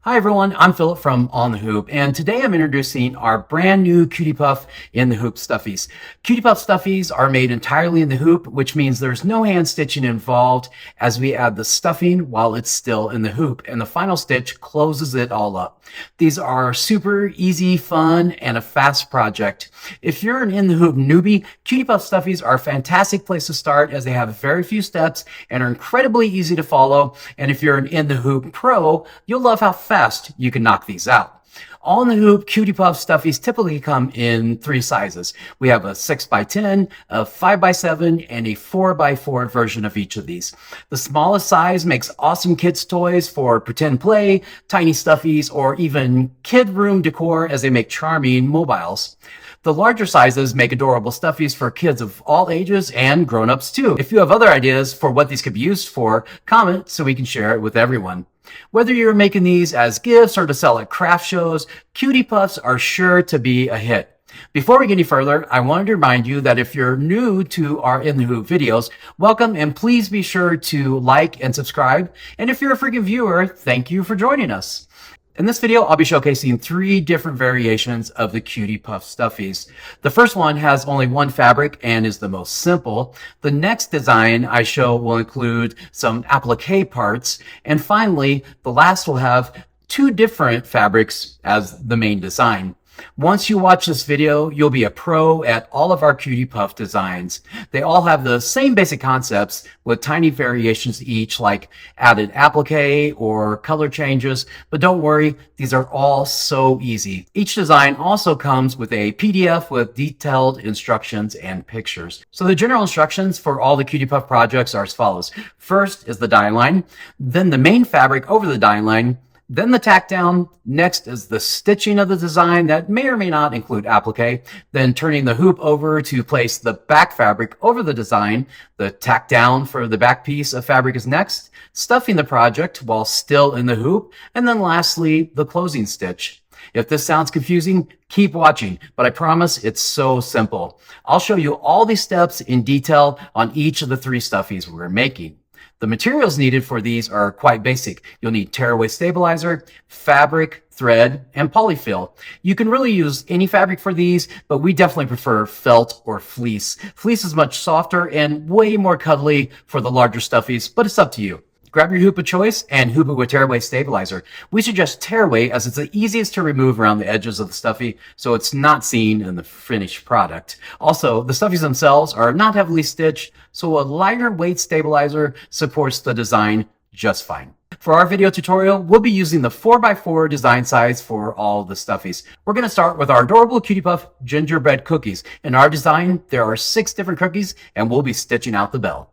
Hi everyone, I'm Philip from On the Hoop, and today I'm introducing our brand new Cutie Puff in the Hoop Stuffies. Cutie Puff Stuffies are made entirely in the hoop, which means there's no hand stitching involved as we add the stuffing while it's still in the hoop, and the final stitch closes it all up. These are super easy, fun, and a fast project. If you're an in the hoop newbie, Cutie Puff Stuffies are a fantastic place to start as they have very few steps and are incredibly easy to follow. And if you're an in the hoop pro, you'll love how fast you can knock these out. All in the hoop Cutie Puff Stuffies typically come in three sizes. We have a 6x10, a 5x7, and a 4x4 version of each of these. The smallest size makes awesome kids' toys for pretend play, tiny stuffies, or even kid room decor as they make charming mobiles. The larger sizes make adorable stuffies for kids of all ages and grown-ups too. If you have other ideas for what these could be used for, comment so we can share it with everyone. Whether you're making these as gifts or to sell at craft shows, Cutie Puffs are sure to be a hit. Before we get any further, I wanted to remind you that if you're new to our In the Hoop videos, welcome, and please be sure to like and subscribe. And if you're a frequent viewer, thank you for joining us. In this video, I'll be showcasing three different variations of the Cutie Puff Stuffies. The first one has only one fabric and is the most simple. The next design I show will include some applique parts. And finally, the last will have two different fabrics as the main design. Once you watch this video, you'll be a pro at all of our Cutie Puff designs. They all have the same basic concepts with tiny variations each, like added applique or color changes. But don't worry, these are all so easy. Each design also comes with a PDF with detailed instructions and pictures. So the general instructions for all the Cutie Puff projects are as follows. First is the die line, then the main fabric over the die line, then the tack down. Next is the stitching of the design that may or may not include applique. Then turning the hoop over to place the back fabric over the design. The tack down for the back piece of fabric is next. Stuffing the project while still in the hoop. And then lastly, the closing stitch. If this sounds confusing, keep watching, but I promise it's so simple. I'll show you all these steps in detail on each of the three stuffies we're making. The materials needed for these are quite basic. You'll need tearaway stabilizer, fabric, thread, and polyfill. You can really use any fabric for these, but we definitely prefer felt or fleece. Fleece is much softer and way more cuddly for the larger stuffies, but it's up to you. Grab your hoop of choice and hoop it with tearaway stabilizer. We suggest tearaway as it's the easiest to remove around the edges of the stuffy, so it's not seen in the finished product. Also, the stuffies themselves are not heavily stitched, so a lighter weight stabilizer supports the design just fine. For our video tutorial, we'll be using the 4x4 design size for all the stuffies. We're going to start with our adorable Cutie Puff gingerbread cookies. In our design, there are 6 different cookies, and we'll be stitching out the bell.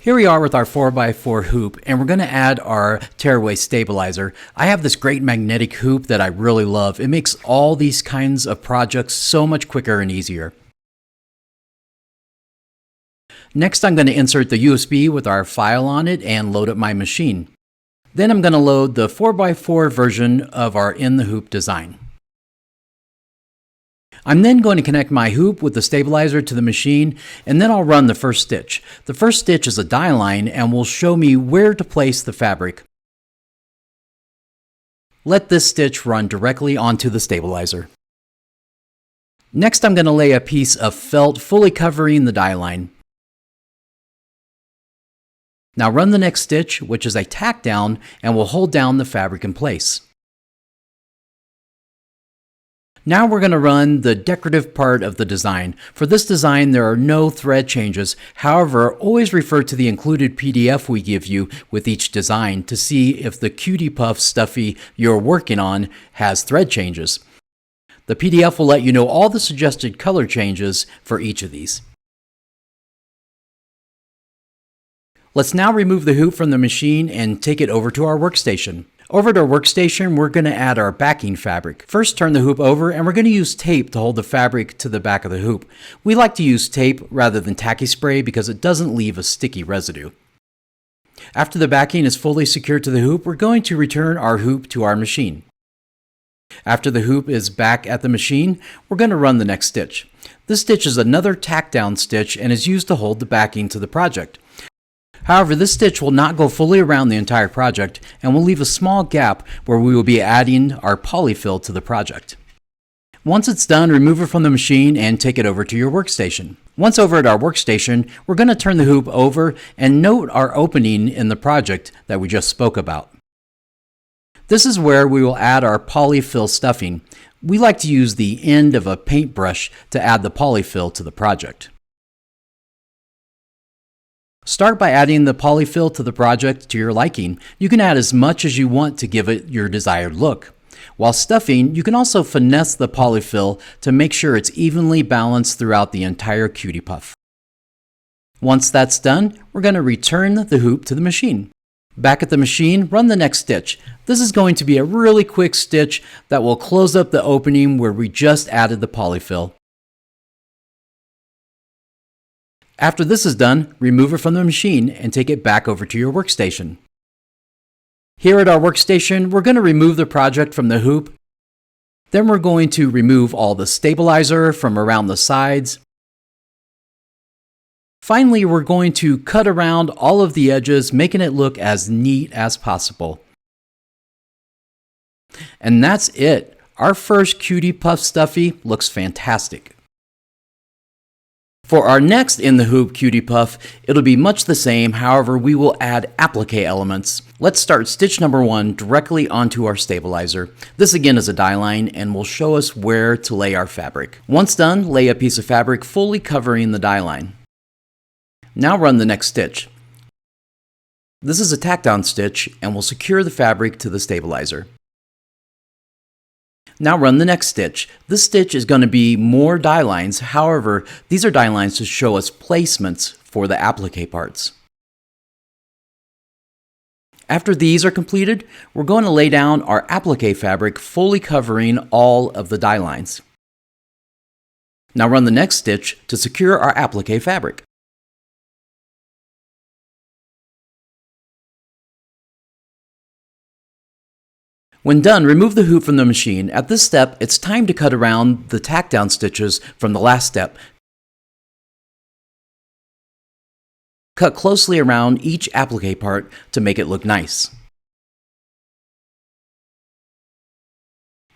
Here we are with our 4x4 hoop, and we're going to add our tearaway stabilizer. I have this great magnetic hoop that I really love. It makes all these kinds of projects so much quicker and easier. Next, I'm going to insert the USB with our file on it and load up my machine. Then I'm going to load the 4x4 version of our in the hoop design. I'm then going to connect my hoop with the stabilizer to the machine, and then I'll run the first stitch. The first stitch is a die line and will show me where to place the fabric. Let this stitch run directly onto the stabilizer. Next, I'm going to lay a piece of felt fully covering the die line. Now run the next stitch, which is a tack down, and will hold down the fabric in place. Now we're going to run the decorative part of the design. For this design, there are no thread changes. However, always refer to the included PDF we give you with each design to see if the Cutie Puff stuffy you're working on has thread changes. The PDF will let you know all the suggested color changes for each of these. Let's now remove the hoop from the machine and take it over to our workstation. Over to our workstation, we're going to add our backing fabric. First, turn the hoop over, and we're going to use tape to hold the fabric to the back of the hoop. We like to use tape rather than tacky spray because it doesn't leave a sticky residue. After the backing is fully secured to the hoop, we're going to return our hoop to our machine. After the hoop is back at the machine, we're going to run the next stitch. This stitch is another tack down stitch and is used to hold the backing to the project. However, this stitch will not go fully around the entire project and will leave a small gap where we will be adding our polyfill to the project. Once it's done, remove it from the machine and take it over to your workstation. Once over at our workstation, we're going to turn the hoop over and note our opening in the project that we just spoke about. This is where we will add our polyfill stuffing. We like to use the end of a paintbrush to add the polyfill to the project. Start by adding the polyfill to the project to your liking. You can add as much as you want to give it your desired look. While stuffing, you can also finesse the polyfill to make sure it's evenly balanced throughout the entire Cutie Puff. Once that's done, we're going to return the hoop to the machine. Back at the machine, run the next stitch. This is going to be a really quick stitch that will close up the opening where we just added the polyfill. After this is done, remove it from the machine and take it back over to your workstation. Here at our workstation, we're going to remove the project from the hoop. Then we're going to remove all the stabilizer from around the sides. Finally, we're going to cut around all of the edges, making it look as neat as possible. And that's it. Our first Cutie Puff Stuffy looks fantastic. For our next in the hoop Cutie Puff, it'll be much the same, however we will add applique elements. Let's start stitch number 1 directly onto our stabilizer. This again is a die line and will show us where to lay our fabric. Once done, lay a piece of fabric fully covering the die line. Now run the next stitch. This is a tack down stitch and will secure the fabric to the stabilizer. Now run the next stitch. This stitch is going to be more die lines, however, these are die lines to show us placements for the applique parts. After these are completed, we're going to lay down our applique fabric fully covering all of the die lines. Now run the next stitch to secure our applique fabric. When done, remove the hoop from the machine. At this step, it's time to cut around the tack down stitches from the last step. Cut closely around each applique part to make it look nice.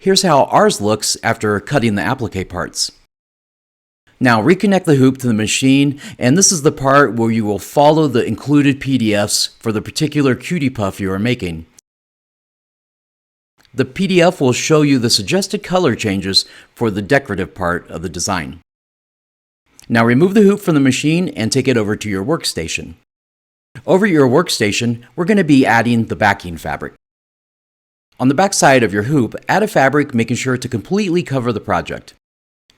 Here's how ours looks after cutting the applique parts. Now reconnect the hoop to the machine, and this is the part where you will follow the included PDFs for the particular Cutie Puff you are making. The PDF will show you the suggested color changes for the decorative part of the design. Now remove the hoop from the machine and take it over to your workstation. Over your workstation, we're going to be adding the backing fabric. On the back side of your hoop, add a fabric making sure to completely cover the project.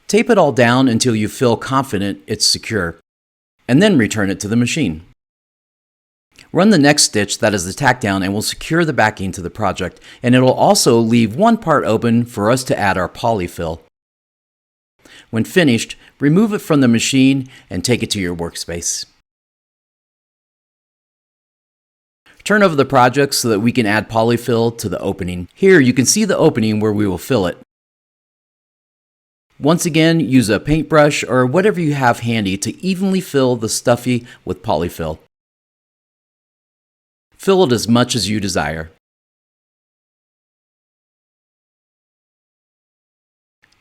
Tape it all down until you feel confident it's secure, and then return it to the machine. Run the next stitch that is the tack down and will secure the backing to the project, and it will also leave one part open for us to add our polyfill. When finished, remove it from the machine and take it to your workspace. Turn over the project so that we can add polyfill to the opening. Here you can see the opening where we will fill it. Once again, use a paintbrush or whatever you have handy to evenly fill the stuffy with polyfill. Fill it as much as you desire.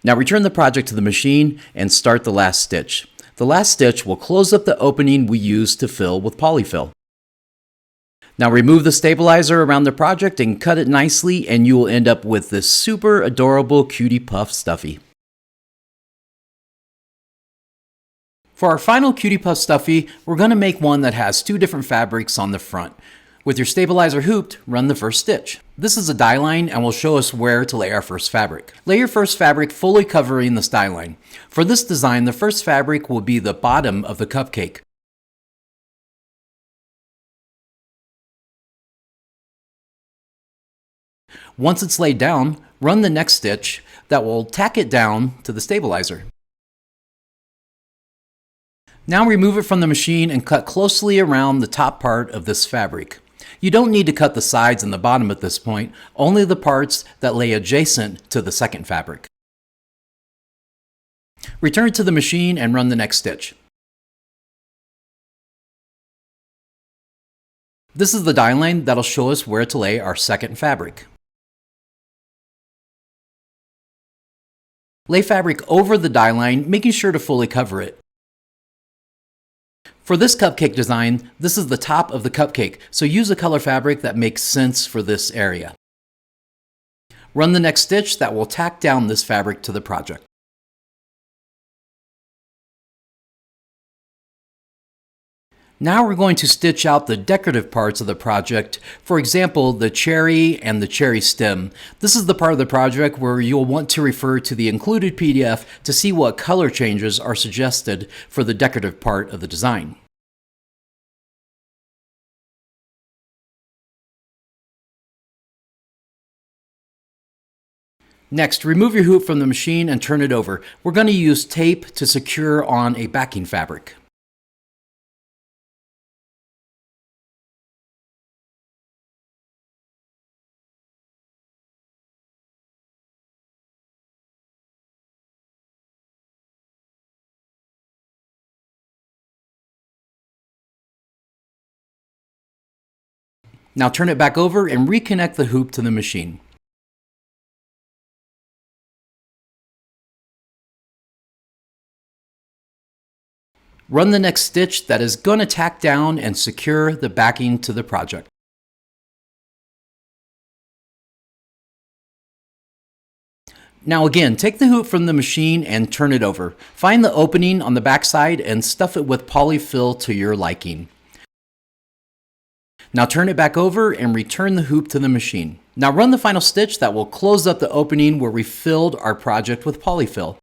Now return the project to the machine and start the last stitch. The last stitch will close up the opening we used to fill with polyfill. Now remove the stabilizer around the project and cut it nicely, and you will end up with this super adorable Cutie Puff Stuffy. For our final Cutie Puff Stuffy, we're going to make one that has 2 different fabrics on the front. With your stabilizer hooped, run the first stitch. This is a die line and will show us where to lay our first fabric. Lay your first fabric fully covering this die line. For this design, the first fabric will be the bottom of the cupcake. Once it's laid down, run the next stitch that will tack it down to the stabilizer. Now remove it from the machine and cut closely around the top part of this fabric. You don't need to cut the sides and the bottom at this point, only the parts that lay adjacent to the second fabric. Return to the machine and run the next stitch. This is the die line that'll show us where to lay our second fabric. Lay fabric over the die line, making sure to fully cover it. For this cupcake design, this is the top of the cupcake, so use a color fabric that makes sense for this area. Run the next stitch that will tack down this fabric to the project. Now we're going to stitch out the decorative parts of the project, for example, the cherry and the cherry stem. This is the part of the project where you'll want to refer to the included PDF to see what color changes are suggested for the decorative part of the design. Next, remove your hoop from the machine and turn it over. We're going to use tape to secure on a backing fabric. Now turn it back over and reconnect the hoop to the machine. Run the next stitch that is going to tack down and secure the backing to the project. Now again, take the hoop from the machine and turn it over. Find the opening on the back side and stuff it with polyfill to your liking. Now turn it back over and return the hoop to the machine. Now run the final stitch that will close up the opening where we filled our project with polyfill.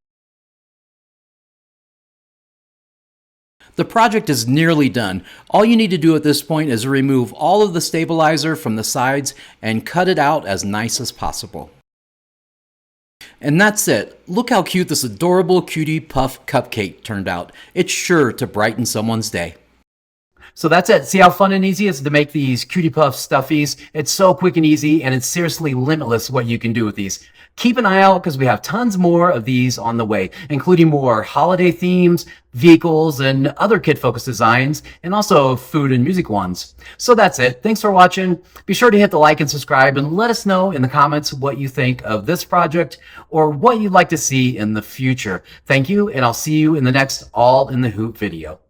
The project is nearly done. All you need to do at this point is remove all of the stabilizer from the sides and cut it out as nice as possible. And that's it. Look how cute this adorable Cutie Puff cupcake turned out. It's sure to brighten someone's day. So that's it. See how fun and easy it is to make these Cutie Puff Stuffies? It's so quick and easy, and it's seriously limitless what you can do with these. Keep an eye out because we have tons more of these on the way, including more holiday themes, vehicles, and other kid-focused designs, and also food and music ones. So that's it. Thanks for watching. Be sure to hit the like and subscribe, and let us know in the comments what you think of this project or what you'd like to see in the future. Thank you, and I'll see you in the next All in the Hoop video.